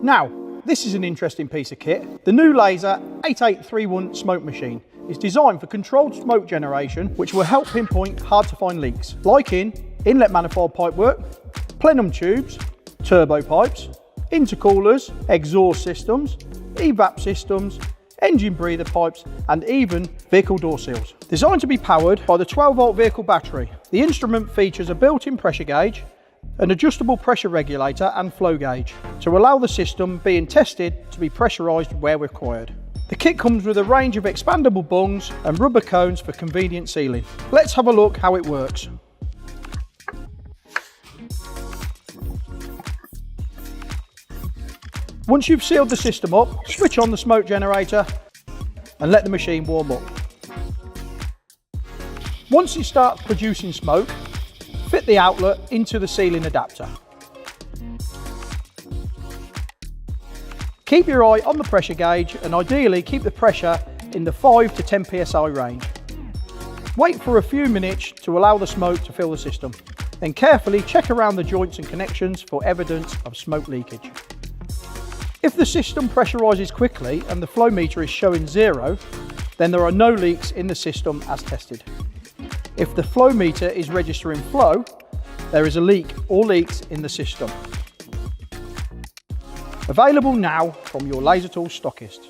Now, this is an interesting piece of kit. The new Laser 8831 smoke machine is designed for controlled smoke generation, which will help pinpoint hard to find leaks, like in inlet manifold pipework, plenum tubes, turbo pipes, intercoolers, exhaust systems, EVAP systems, engine breather pipes, and even vehicle door seals. Designed to be powered by the 12-volt vehicle battery, the instrument features a built-in pressure gauge, an adjustable pressure regulator and flow gauge to allow the system being tested to be pressurised where required. The kit comes with a range of expandable bungs and rubber cones for convenient sealing. Let's have a look how it works. Once you've sealed the system up, switch on the smoke generator and let the machine warm up. Once it starts producing smoke, fit the outlet into the sealing adapter. Keep your eye on the pressure gauge and ideally keep the pressure in the 5 to 10 psi range. Wait for a few minutes to allow the smoke to fill the system. Then carefully check around the joints and connections for evidence of smoke leakage. If the system pressurises quickly and the flow meter is showing 0, then there are no leaks in the system as tested. If the flow meter is registering flow, there is a leak or leaks in the system. Available now from your Laser Tools stockist.